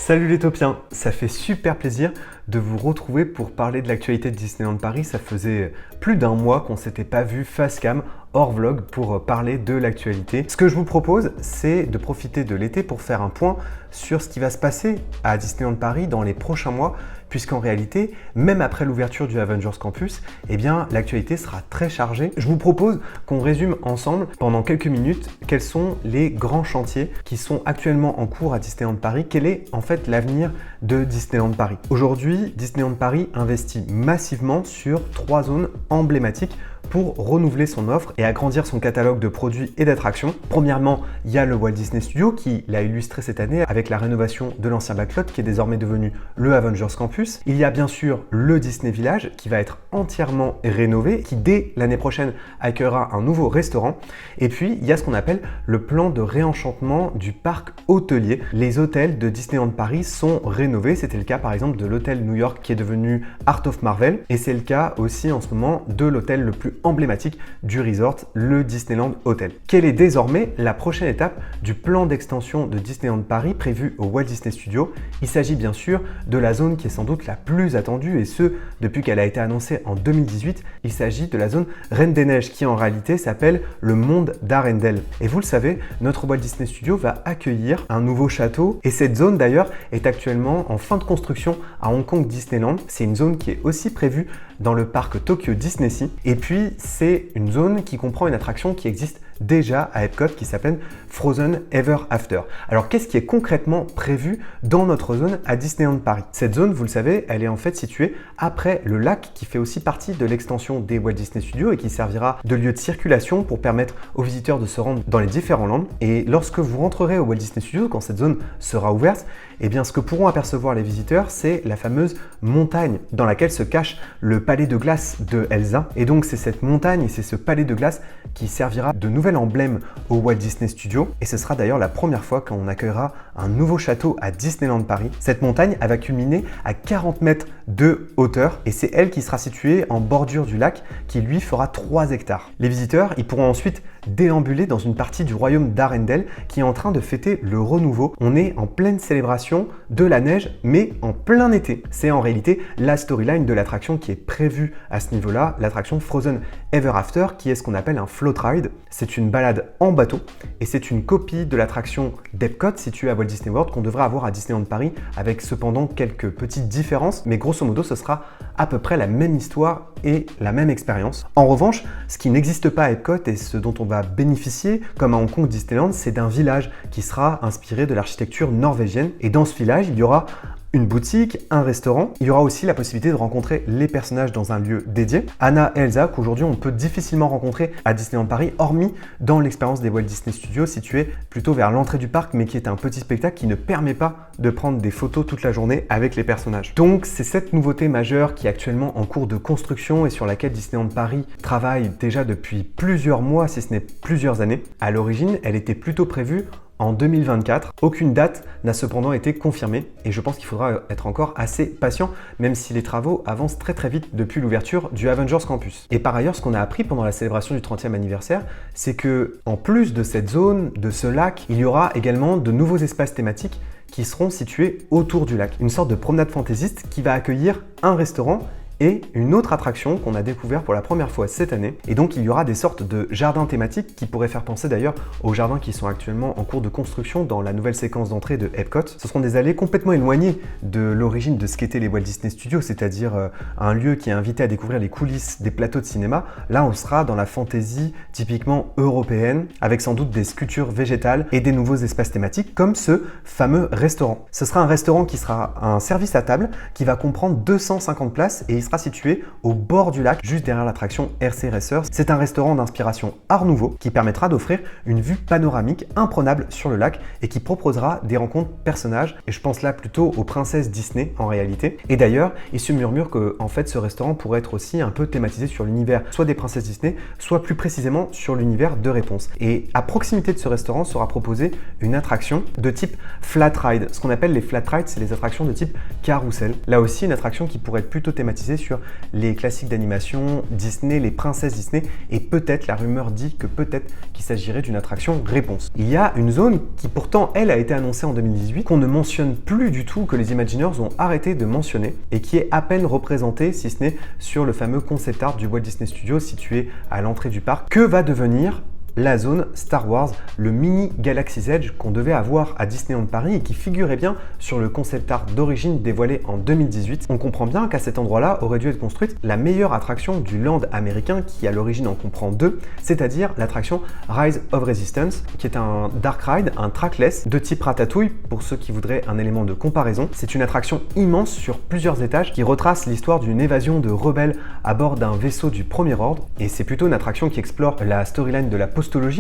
Salut les Topiens, ça fait super plaisir de vous retrouver pour parler de l'actualité de Disneyland Paris. Ça faisait plus d'un mois qu'on ne s'était pas vu face cam, hors vlog, pour parler de l'actualité. Ce que je vous propose, c'est de profiter de l'été pour faire un point sur ce qui va se passer à Disneyland Paris dans les prochains mois, puisqu'en réalité, même après l'ouverture du Avengers Campus, eh bien, l'actualité sera très chargée. Je vous propose qu'on résume ensemble pendant quelques minutes quels sont les grands chantiers qui sont actuellement en cours à Disneyland Paris, quel est en fait l'avenir de Disneyland Paris. Aujourd'hui, Disneyland Paris investit massivement sur 3 zones emblématiques pour renouveler son offre et agrandir son catalogue de produits et d'attractions. Premièrement, il y a le Walt Disney Studio qui l'a illustré cette année avec la rénovation de l'ancien backlot qui est désormais devenu le Avengers Campus. Il y a bien sûr le Disney Village qui va être entièrement rénové, qui dès l'année prochaine accueillera un nouveau restaurant. Et puis, il y a ce qu'on appelle le plan de réenchantement du parc hôtelier. Les hôtels de Disneyland Paris sont rénovés. C'était le cas par exemple de l'hôtel New York qui est devenu Art of Marvel. Et c'est le cas aussi en ce moment de l'hôtel le plus emblématique du resort, le Disneyland Hotel. Quelle est désormais la prochaine étape du plan d'extension de Disneyland Paris prévu au Walt Disney Studio? Il s'agit bien sûr de la zone qui est sans doute la plus attendue et ce, depuis qu'elle a été annoncée en 2018. Il s'agit de la zone Reine des Neiges qui en réalité s'appelle le Monde d'Arendelle. Et vous le savez, notre Walt Disney Studio va accueillir un nouveau château et cette zone d'ailleurs est actuellement en fin de construction à Hong Kong Disneyland. C'est une zone qui est aussi prévue dans le parc Tokyo DisneySea. Et puis, c'est une zone qui comprend une attraction qui existe déjà à Epcot qui s'appelle Frozen Ever After. Alors, qu'est-ce qui est concrètement prévu dans notre zone à Disneyland Paris? Cette zone, vous le savez, elle est en fait située après le lac qui fait aussi partie de l'extension des Walt Disney Studios et qui servira de lieu de circulation pour permettre aux visiteurs de se rendre dans les différents lands. Et lorsque vous rentrerez au Walt Disney Studios, quand cette zone sera ouverte, eh bien, ce que pourront apercevoir les visiteurs, c'est la fameuse montagne dans laquelle se cache le palais de glace de Elsa. Et donc, c'est cette montagne et c'est ce palais de glace qui servira de nouvel emblème au Walt Disney Studios. Et ce sera d'ailleurs la première fois qu'on accueillera un nouveau château à Disneyland Paris. Cette montagne, elle va culminer à 40 mètres de hauteur et c'est elle qui sera située en bordure du lac qui lui fera 3 hectares. Les visiteurs, ils pourront ensuite déambuler dans une partie du royaume d'Arendelle qui est en train de fêter le renouveau. On est en pleine célébration de la neige, mais en plein été. C'est en réalité la storyline de l'attraction qui est prévue à ce niveau-là, l'attraction Frozen Ever After, qui est ce qu'on appelle un float ride. C'est une balade en bateau et c'est une copie de l'attraction d'Epcot située à Walt Disney World qu'on devrait avoir à Disneyland Paris avec cependant quelques petites différences, mais grosso modo, ce sera à peu près la même histoire et la même expérience. En revanche, ce qui n'existe pas à Epcot et ce dont on va bénéficier, comme à Hong Kong Disneyland, c'est d'un village qui sera inspiré de l'architecture norvégienne. Et dans ce village, il y aura une boutique, un restaurant. Il y aura aussi la possibilité de rencontrer les personnages dans un lieu dédié. Anna et Elsa, qu'aujourd'hui on peut difficilement rencontrer à Disneyland Paris, hormis dans l'expérience des Walt Disney Studios située plutôt vers l'entrée du parc, mais qui est un petit spectacle qui ne permet pas de prendre des photos toute la journée avec les personnages. Donc c'est cette nouveauté majeure qui est actuellement en cours de construction et sur laquelle Disneyland Paris travaille déjà depuis plusieurs mois, si ce n'est plusieurs années. À l'origine, elle était plutôt prévue en 2024. Aucune date n'a cependant été confirmée et je pense qu'il faudra être encore assez patient même si les travaux avancent très vite depuis l'ouverture du Avengers Campus. Et par ailleurs, ce qu'on a appris pendant la célébration du 30e anniversaire, c'est que en plus de cette zone, de ce lac, il y aura également de nouveaux espaces thématiques qui seront situés autour du lac. Une sorte de promenade fantaisiste qui va accueillir un restaurant et une autre attraction qu'on a découvert pour la première fois cette année. Et donc il y aura des sortes de jardins thématiques qui pourraient faire penser d'ailleurs aux jardins qui sont actuellement en cours de construction dans la nouvelle séquence d'entrée de Epcot. Ce seront des allées complètement éloignées de l'origine de ce qu'étaient les Walt Disney Studios, c'est-à-dire un lieu qui est invité à découvrir les coulisses des plateaux de cinéma. Là on sera dans la fantaisie typiquement européenne, avec sans doute des sculptures végétales et des nouveaux espaces thématiques comme ce fameux restaurant. Ce sera un restaurant qui sera un service à table qui va comprendre 250 places et il sera situé au bord du lac, juste derrière l'attraction RC Racer. C'est un restaurant d'inspiration Art Nouveau qui permettra d'offrir une vue panoramique imprenable sur le lac et qui proposera des rencontres personnages. Et je pense là plutôt aux princesses Disney en réalité. Et d'ailleurs, il se murmure que en fait ce restaurant pourrait être aussi un peu thématisé sur l'univers soit des princesses Disney, soit plus précisément sur l'univers de Réponse. Et à proximité de ce restaurant sera proposée une attraction de type flat ride. Ce qu'on appelle les flat rides, c'est les attractions de type carrousel. Là aussi, une attraction qui pourrait être plutôt thématisée misé sur les classiques d'animation Disney, les princesses Disney, et peut-être, la rumeur dit que peut-être qu'il s'agirait d'une attraction réponse. Il y a une zone qui pourtant, elle, a été annoncée en 2018, qu'on ne mentionne plus du tout, que les Imagineers ont arrêté de mentionner, et qui est à peine représentée, si ce n'est sur le fameux concept art du Walt Disney Studios situé à l'entrée du parc. Que va devenir la zone Star Wars, le mini Galaxy's Edge qu'on devait avoir à Disneyland Paris et qui figurait bien sur le concept art d'origine dévoilé en 2018. On comprend bien qu'à cet endroit-là aurait dû être construite la meilleure attraction du land américain qui à l'origine en comprend deux, c'est-à-dire l'attraction Rise of Resistance, qui est un dark ride, un trackless de type Ratatouille pour ceux qui voudraient un élément de comparaison. C'est une attraction immense sur plusieurs étages qui retrace l'histoire d'une évasion de rebelles à bord d'un vaisseau du Premier Ordre, et c'est plutôt une attraction qui explore la storyline de la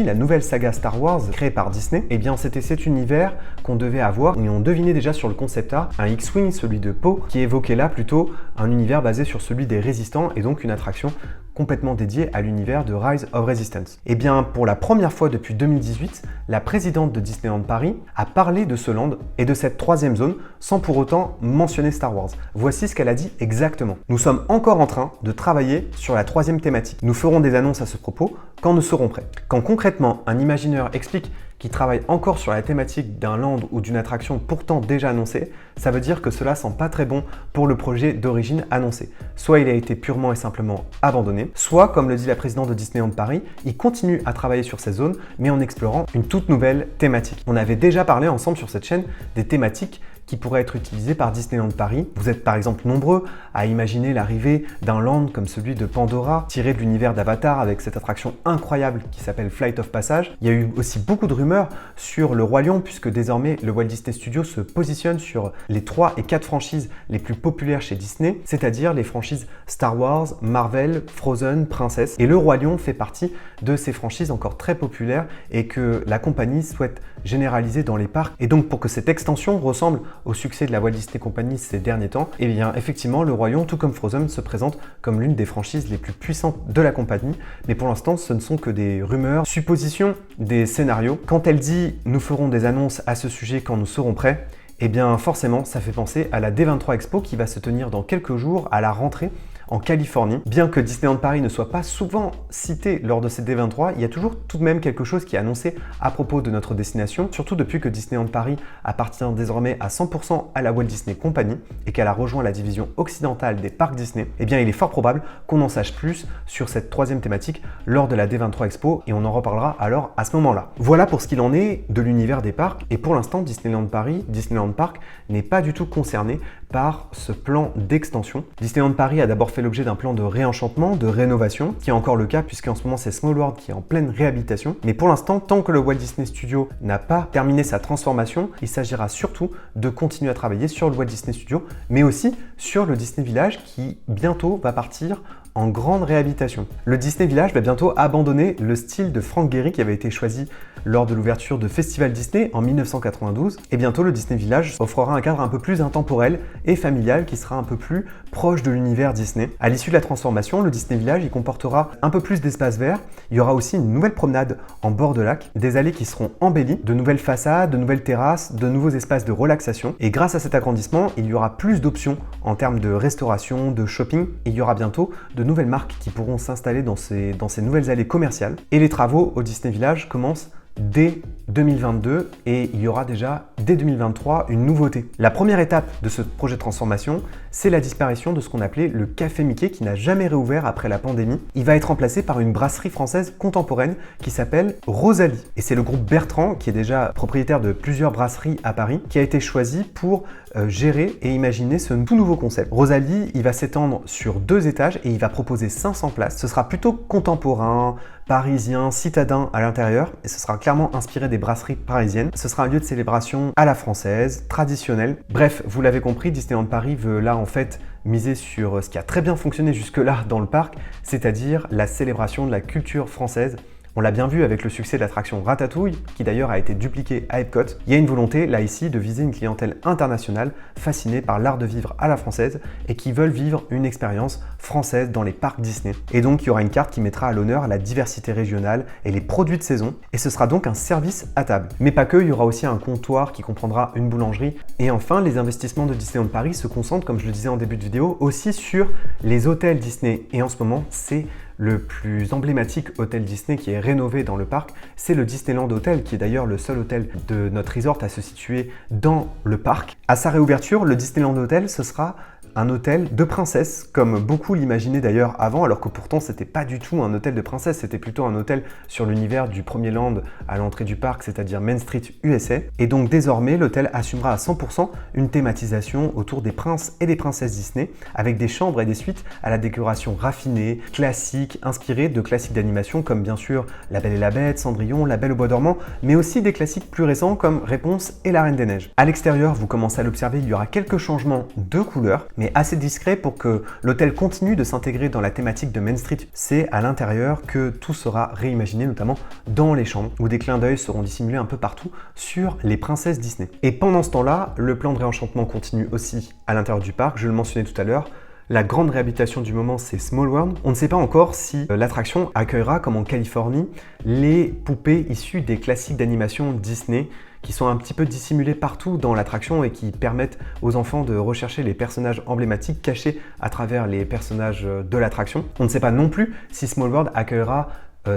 la nouvelle saga Star Wars créée par Disney. Et bien c'était cet univers qu'on devait avoir, et on devinait déjà sur le concept art un X-Wing, celui de Poe, qui évoquait là plutôt un univers basé sur celui des résistants, et donc une attraction complètement dédiée à l'univers de Rise of Resistance. Et bien pour la première fois depuis 2018, la présidente de Disneyland Paris a parlé de ce land et de cette troisième zone sans pour autant mentionner Star Wars. Voici ce qu'elle a dit exactement. Nous sommes encore en train de travailler sur la troisième thématique. Nous ferons des annonces à ce propos quand nous serons prêts. Quand concrètement un imagineur explique qu'il travaille encore sur la thématique d'un land ou d'une attraction pourtant déjà annoncée, ça veut dire que cela sent pas très bon pour le projet d'origine annoncé. Soit il a été purement et simplement abandonné, soit, comme le dit la présidente de Disneyland Paris, il continue à travailler sur ces zones, mais en explorant une toute nouvelle thématique. On avait déjà parlé ensemble sur cette chaîne des thématiques qui pourraient être utilisées par Disneyland Paris. Vous êtes par exemple nombreux à imaginer l'arrivée d'un land comme celui de Pandora, tiré de l'univers d'Avatar avec cette attraction incroyable qui s'appelle Flight of Passage. Il y a eu aussi beaucoup de rumeurs sur le Roi Lion, puisque désormais le Walt Disney Studios se positionne sur les 3 et 4 franchises les plus populaires chez Disney, c'est-à-dire les franchises Star Wars, Marvel, Frozen, Princess. Et le Roi Lion fait partie de ces franchises encore très populaires et que la compagnie souhaite généraliser dans les parcs. Et donc pour que cette extension ressemble au succès de la Walt Disney Company ces derniers temps, et bien effectivement le Roi Lion, tout comme Frozen, se présente comme l'une des franchises les plus puissantes de la compagnie. Mais pour l'instant, ce ne sont que des rumeurs, suppositions, des scénarios. Quand elle dit « nous ferons des annonces à ce sujet quand nous serons prêts », et bien forcément ça fait penser à la D23 Expo qui va se tenir dans quelques jours à la rentrée en Californie. Bien que Disneyland Paris ne soit pas souvent cité lors de cette D23, il y a toujours tout de même quelque chose qui est annoncé à propos de notre destination, surtout depuis que Disneyland Paris appartient désormais à 100% à la Walt Disney Company et qu'elle a rejoint la division occidentale des parcs Disney. Eh bien il est fort probable qu'on en sache plus sur cette troisième thématique lors de la D23 Expo, et on en reparlera alors à ce moment-là. Voilà pour ce qu'il en est de l'univers des parcs, et pour l'instant Disneyland Paris, Disneyland Park n'est pas du tout concerné par ce plan d'extension. Disneyland Paris a d'abord fait l'objet d'un plan de réenchantement, de rénovation, qui est encore le cas puisqu'en ce moment c'est Small World qui est en pleine réhabilitation. Mais pour l'instant, tant que le Walt Disney Studio n'a pas terminé sa transformation, il s'agira surtout de continuer à travailler sur le Walt Disney Studio, mais aussi sur le Disney Village qui bientôt va partir en grande réhabilitation. Le Disney Village va bientôt abandonner le style de Frank Gehry qui avait été choisi lors de l'ouverture de Festival Disney en 1992, et bientôt le Disney Village offrira un cadre un peu plus intemporel et familial qui sera un peu plus proche de l'univers Disney. À l'issue de la transformation, le Disney Village il comportera un peu plus d'espace vert, il y aura aussi une nouvelle promenade en bord de lac, des allées qui seront embellies, de nouvelles façades, de nouvelles terrasses, de nouveaux espaces de relaxation, et grâce à cet agrandissement, il y aura plus d'options en termes de restauration, de shopping, et il y aura bientôt de nouvelles marques qui pourront s'installer dans ces nouvelles allées commerciales. Et les travaux au Disney Village commencent dès 2022 et il y aura déjà dès 2023 une nouveauté. La première étape de ce projet de transformation, c'est la disparition de ce qu'on appelait le Café Mickey qui n'a jamais réouvert après la pandémie. Il va être remplacé par une brasserie française contemporaine qui s'appelle Rosalie. Et c'est le groupe Bertrand, qui est déjà propriétaire de plusieurs brasseries à Paris, qui a été choisi pour gérer et imaginer ce tout nouveau concept. Rosalie, il va s'étendre sur 2 étages et il va proposer 500 places. Ce sera plutôt contemporain, parisien, citadin à l'intérieur, et ce sera clairement inspiré des brasseries parisiennes. Ce sera un lieu de célébration à la française, traditionnel. Bref, vous l'avez compris, Disneyland Paris veut là en fait miser sur ce qui a très bien fonctionné jusque-là dans le parc, c'est-à-dire la célébration de la culture française On l'a bien vu avec le succès de l'attraction Ratatouille, qui d'ailleurs a été dupliquée à Epcot. Il y a une volonté là ici de viser une clientèle internationale fascinée par l'art de vivre à la française et qui veulent vivre une expérience française dans les parcs Disney. Et donc il y aura une carte qui mettra à l'honneur la diversité régionale et les produits de saison, et ce sera donc un service à table. Mais pas que, il y aura aussi un comptoir qui comprendra une boulangerie. Et enfin, les investissements de Disneyland Paris se concentrent, comme je le disais en début de vidéo, aussi sur les hôtels Disney. Et en ce moment, c'est le plus emblématique hôtel Disney qui est rénové dans le parc, c'est le Disneyland Hotel, qui est d'ailleurs le seul hôtel de notre resort à se situer dans le parc. À sa réouverture, le Disneyland Hotel, ce sera un hôtel de princesse, comme beaucoup l'imaginaient d'ailleurs avant, alors que pourtant c'était pas du tout un hôtel de princesse, c'était plutôt un hôtel sur l'univers du premier land à l'entrée du parc, c'est-à-dire Main Street USA. Et donc désormais, l'hôtel assumera à 100% une thématisation autour des princes et des princesses Disney, avec des chambres et des suites à la décoration raffinée, classique, inspirée de classiques d'animation comme bien sûr La Belle et la Bête, Cendrillon, La Belle au Bois dormant, mais aussi des classiques plus récents comme Réponse et La Reine des Neiges. À l'extérieur, vous commencez à l'observer, il y aura quelques changements de couleurs, mais assez discret pour que l'hôtel continue de s'intégrer dans la thématique de Main Street. C'est à l'intérieur que tout sera réimaginé, notamment dans les chambres, où des clins d'œil seront dissimulés un peu partout sur les princesses Disney. Et pendant ce temps-là, le plan de réenchantement continue aussi à l'intérieur du parc, je le mentionnais tout à l'heure. La grande réhabilitation du moment, c'est Small World. On ne sait pas encore si l'attraction accueillera, comme en Californie, les poupées issues des classiques d'animation Disney, qui sont un petit peu dissimulés partout dans l'attraction et qui permettent aux enfants de rechercher les personnages emblématiques cachés à travers les personnages de l'attraction. On ne sait pas non plus si Small World accueillera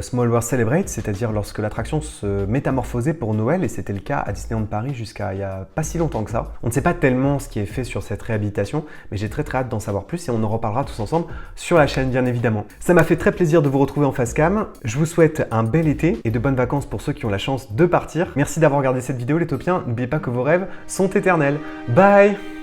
Small World Celebrate, c'est-à-dire lorsque l'attraction se métamorphosait pour Noël, et c'était le cas à Disneyland Paris jusqu'à il n'y a pas si longtemps que ça. On ne sait pas tellement ce qui est fait sur cette réhabilitation, mais j'ai très hâte d'en savoir plus et on en reparlera tous ensemble sur la chaîne bien évidemment. Ça m'a fait très plaisir de vous retrouver en face cam. Je vous souhaite un bel été et de bonnes vacances pour ceux qui ont la chance de partir. Merci d'avoir regardé cette vidéo les taupiens, n'oubliez pas que vos rêves sont éternels. Bye!